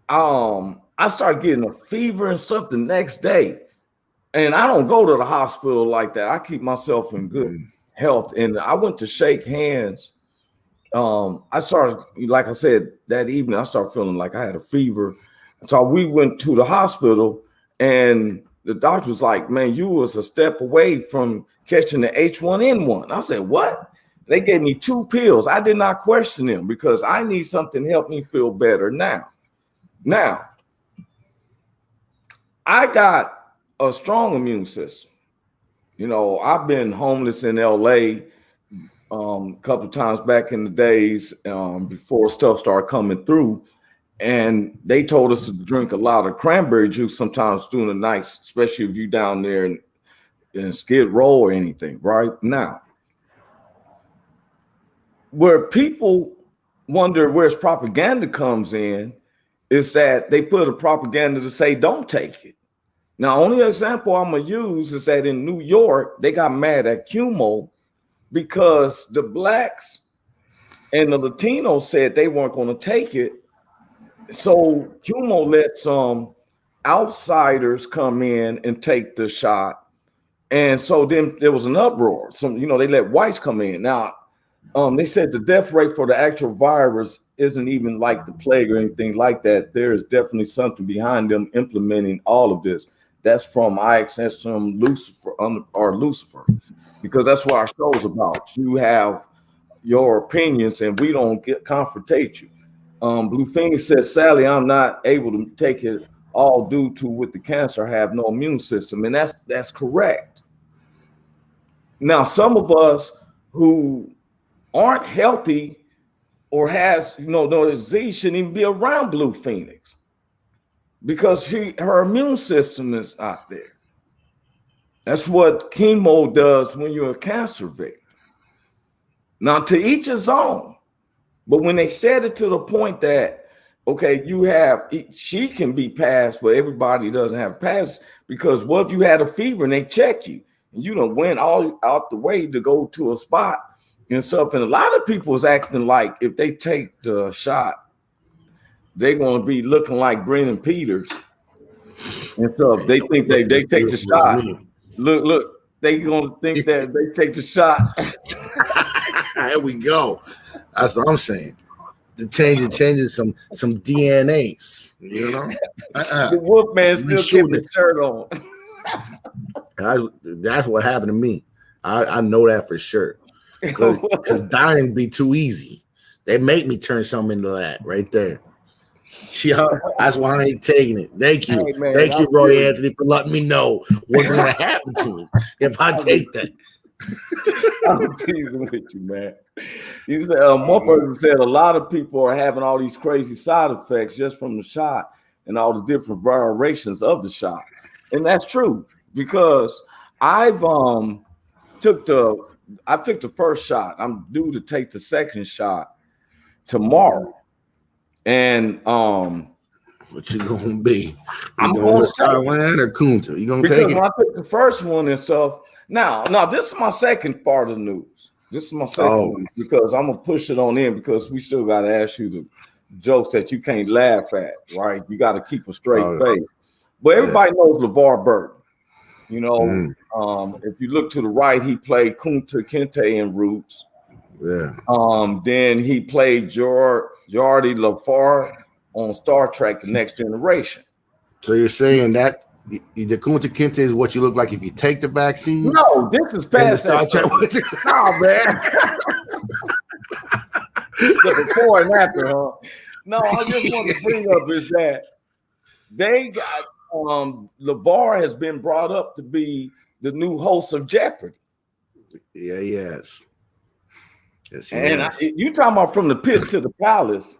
I started getting a fever and stuff the next day. And I don't go to the hospital like that. I keep myself in good health. And I went to shake hands. I started, like I said, that evening, I started feeling like I had a fever. So we went to the hospital, and the doctor was like, man, you was a step away from catching the H1N1. I said, what? They gave me 2 pills. I did not question them because I need something to help me feel better now. Now, I got a strong immune system. You know, I've been homeless in LA a couple of times back in the days before stuff started coming through. And they told us to drink a lot of cranberry juice sometimes during the night, especially if you're down there in Skid Row or anything. Right now, where people wonder where's propaganda comes in is that they put a propaganda to say don't take it. Now, only example I'm going to use is that in New York, they got mad at Cuomo because the blacks and the Latinos said they weren't going to take it. So Cuomo let some outsiders come in and take the shot. And so then there was an uproar. They let whites come in. Now, they said the death rate for the actual virus isn't even like the plague or anything like that. There is definitely something behind them implementing all of this. That's from I access from Lucifer, because that's what our show's about. You have your opinions, and we don't confrontate you. Blue Phoenix says, Sally, I'm not able to take it all due to with the cancer have no immune system, and that's correct. Now, some of us who aren't healthy or has no disease shouldn't even be around Blue Phoenix because her immune system is out there. That's what chemo does when you're a cancer victim. Now, to each his own. But when they said it to the point that, okay, she can be passed, but everybody doesn't have a pass, because what if you had a fever and they check you and you done went all out the way to go to a spot and stuff? And a lot of people is acting like if they take the shot, they're going to be looking like Brennon Peters and stuff. They think they take the shot. Look, they going to think that they take the shot. Here we go. That's what I'm saying. The changes some DNAs, you know. The Wolfman still kept his shirt on. That's what happened to me. I know that for sure. Because dying be too easy. They make me turn something into that right there. Yeah, that's why I ain't taking it. Thank you. Hey, man, thank you, Roy Anthony, for letting me know what's going to happen to me if I take that. I'm teasing with you, man. He said, one person said a lot of people are having all these crazy side effects just from the shot and all the different variations of the shot. And that's true, because I've took the first shot. I'm due to take the second shot tomorrow. And what you gonna be? I'm going to Thailand or Kunta? You gonna take it? When I took the first one and stuff. Now, this is my second part of the news. This is my second one, because I'm gonna push it on in, because we still got to ask you the jokes that you can't laugh at, right? You got to keep a straight face. But everybody knows LeVar Burton. You know, if you look to the right, he played Kunta Kinte in Roots. Yeah. Then he played Geordi LaFar on Star Trek: The Next Generation. So you're saying that the Kunta Kinte is what you look like if you take the vaccine? No, this is past that. Oh, man. The before and after, huh? No, I just want to bring up is that they got LeVar has been brought up to be the new host of Jeopardy. Yeah, yes. Yes, and you talking about from the pit to the palace.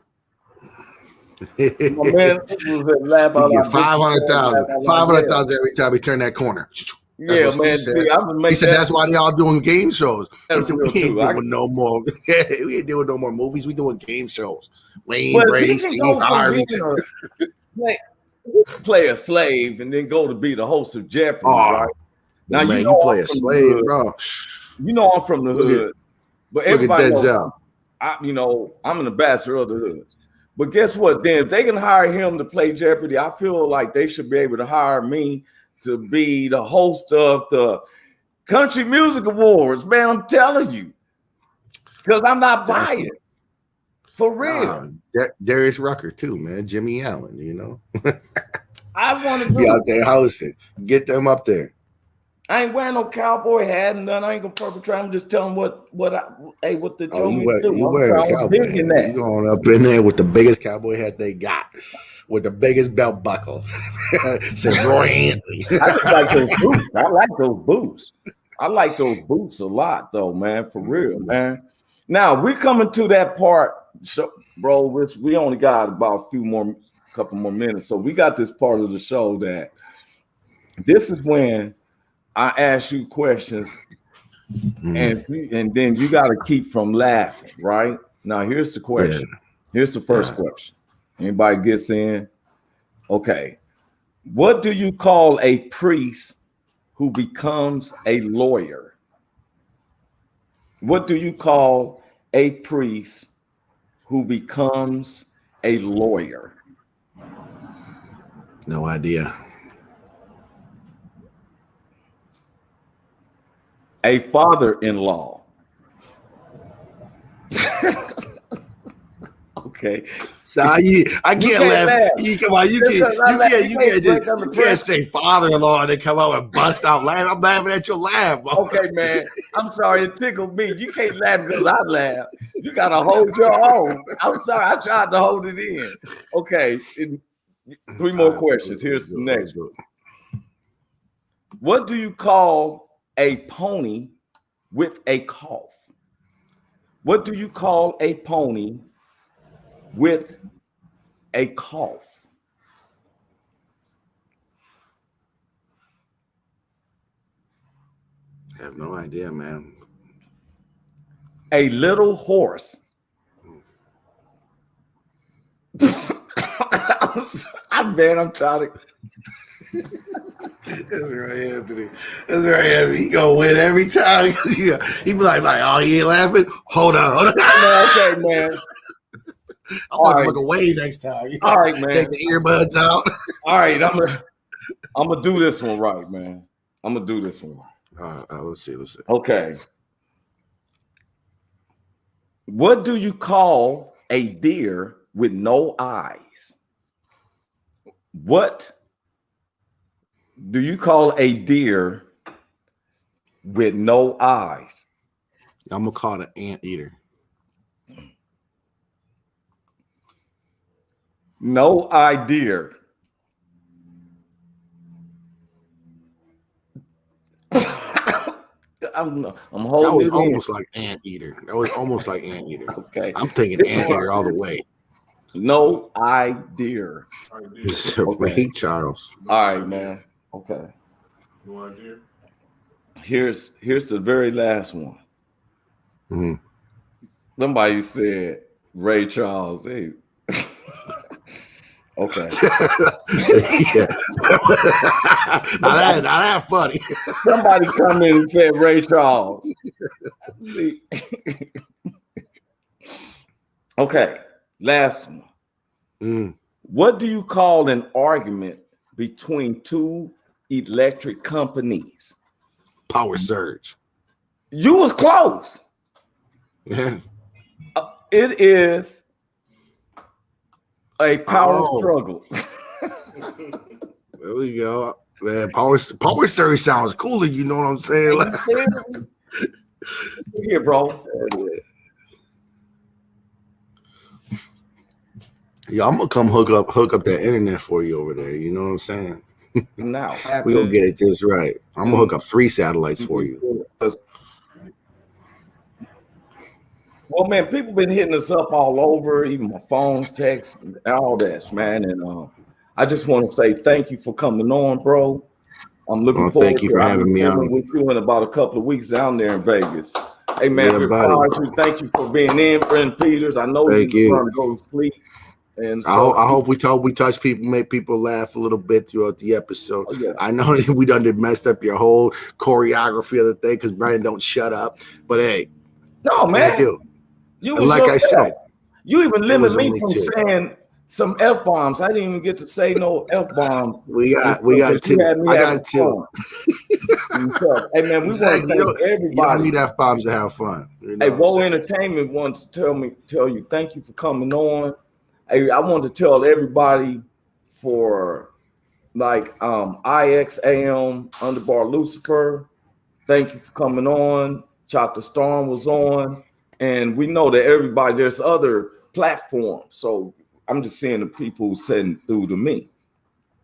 My man was laugh out loud. 500,000 every time he turned that corner. Yeah, man. See, he said that's why they all doing game shows. He said, we ain't doing no more. We ain't doing no more movies. We doing game shows. Wayne Brady, Steve Harvey. Play a slave and then go to be the host of Jeopardy. Right? Now man, you play a slave, bro. You know I'm from the hood, but everybody knows I'm an ambassador of the hoods. But guess what? Then if they can hire him to play Jeopardy, I feel like they should be able to hire me to be the host of the Country Music Awards. Man, I'm telling you, because I'm not biased. For real. Darius Rucker too, man. Jimmy Allen, you know. I want to be out there hosting. Get them up there. I ain't wearing no cowboy hat and none. I ain't gonna perpetrate. I'm just telling what the told me to do. You wearing a cowboy hat. You going up in there with the biggest cowboy hat they got, with the biggest belt buckle. Says Roy Anthony. I just like those boots. I like those boots. I like those boots a lot, though, man. For real, man. Now we're coming to that part, bro. We only got about couple more minutes, so we got this part of the show that this is when I ask you questions, and then you got to keep from laughing, right? Now, here's the question. Yeah. Here's the first question. Anybody gets in? Okay. What do you call a priest who becomes a lawyer? What do you call a priest who becomes a lawyer? No idea. A father-in-law. Okay. Nah, I can't laugh. You can't say father-in-law and then come out and bust out laughing. I'm laughing at your laugh, bro. Okay, man. I'm sorry, it tickled me. You can't laugh because I laugh. You gotta hold your own. I'm sorry, I tried to hold it in. Okay. 3 more questions. Here's the next one. What do you call a pony with a cough? What do you call a pony with a cough? I have no idea, man. A little horse. I'm trying to. That's right, Anthony. That's right, Anthony. He gonna win every time. He be like, oh, you ain't laughing? Hold on. Okay, man. I'm about to look away next time. All right, man. Take the earbuds out. All right, I'm gonna do this one right, man. I'm gonna do this one. Let's see. Okay. What do you call a deer with no eyes? What do you call a deer with no eyes? I'm gonna call it an anteater. No idea. I'm holding. That was almost like anteater. Okay. I'm thinking anteater all the way. No idea. Okay. Charles. All right, man. Okay. No idea. Here's the very last one. Mm-hmm. Somebody said Ray Charles. Hey. Okay. Yeah. Not that funny. Somebody come in and said Ray Charles. Okay. Last one. What do you call an argument between two electric companies? Power surge. You was close. Yeah. It is a power struggle. There we go. Man, power surge sounds cooler. You know what I'm saying? Here, bro. Yeah, I'm gonna come hook up that internet for you over there. You know what I'm saying? Now we gonna get it just right. I'm gonna hook up 3 satellites for you. Well, man, people been hitting us up all over, even my phones, texts, and all that, man. And I just want to say thank you for coming on, bro. I'm looking forward. Thank you for having me on with you in about a couple of weeks down there in Vegas. Hey, man, thank you for being in, Brennon Peters. I know you're trying to go to sleep. And so, I hope we touch people, make people laugh a little bit throughout the episode. I know we done messed up your whole choreography of the thing because Brennan don't shut up. But hey, no, man, you was like I said, you even limit me from saying some F-bombs. I didn't even get to say no F-bombs. We got 2. I got 2. Hey, man, we want to thank everybody. You don't need F-bombs to have fun. You know hey, Woe Entertainment wants to tell you thank you for coming on. Hey, I want to tell everybody for like IXAM Underbar Lucifer. Thank you for coming on. Chapter Storm was on. And we know that there's other platforms. So I'm just saying the people who send through to me.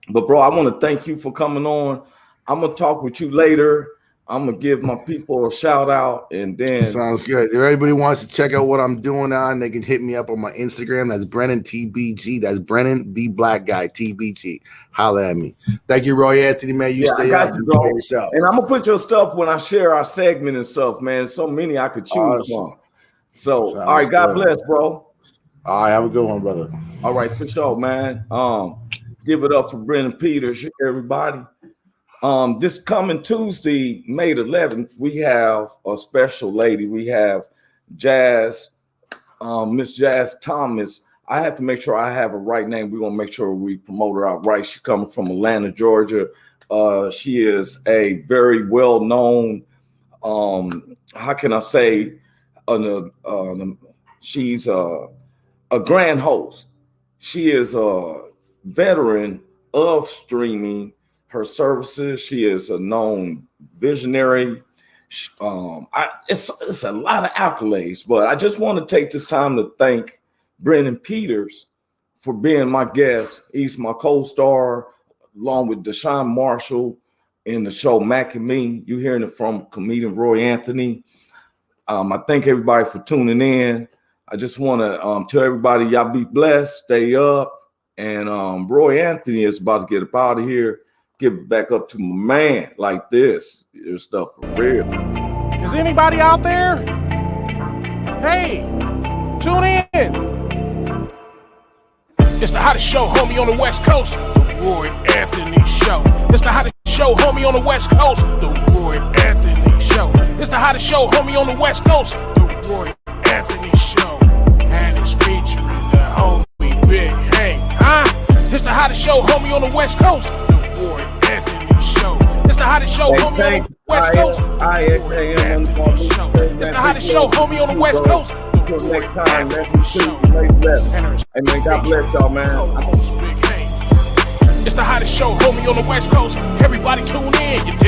But bro, I want to thank you for coming on. I'm going to talk with you later. I'm going to give my people a shout out and then. Sounds good. If anybody wants to check out what I'm doing on, they can hit me up on my Instagram. That's Brennon TBG. That's Brennon, the black guy, TBG. Holla at me. Thank you, Roy Anthony, man. You stay up and enjoy yourself. And I'm going to put your stuff when I share our segment and stuff, man. So many I could choose from. So, all right, God bless, bro. All right, have a good one, brother. All right, for sure, man. Give it up for Brennon Peters, everybody. This coming Tuesday, May 11th, we have a special lady. We have Jazz, Miss Jazz Thomas. I have to make sure I have her right name. We're gonna make sure we promote her out right. She's coming from Atlanta, Georgia. She is a very well-known, how can I say, she's a grand host. She is a veteran of streaming her services. She is a known visionary. It's a lot of accolades, but I just want to take this time to thank Brennon Peters for being my guest. He's my co-star, along with Deshaun Marshall in the show Mac and Me. You hearing it from comedian Roy Anthony. I thank everybody for tuning in. I just want to tell everybody, y'all be blessed, stay up. And Roy Anthony is about to get up out of here. Give it back up to my man like this. Your stuff for real. Is anybody out there? Hey, tune in. It's the hottest show, homie, on the West Coast. The Roy Anthony Show. It's the hottest show, homie, on the West Coast. The Roy Anthony Show. It's the hottest show, homie, on the West Coast. The Roy Anthony Show. And it's featuring the homie Big Hank. It's the hottest show, homie, on the West Coast. The Roy Anthony Show. It's the hottest show, homie, on the West Coast. The Roy Anthony Show. It's the hottest show, homie, on the West Coast. Until next time, man. And man, God bless y'all, man. It's the hottest show, homie, on the West Coast. Everybody tune in. You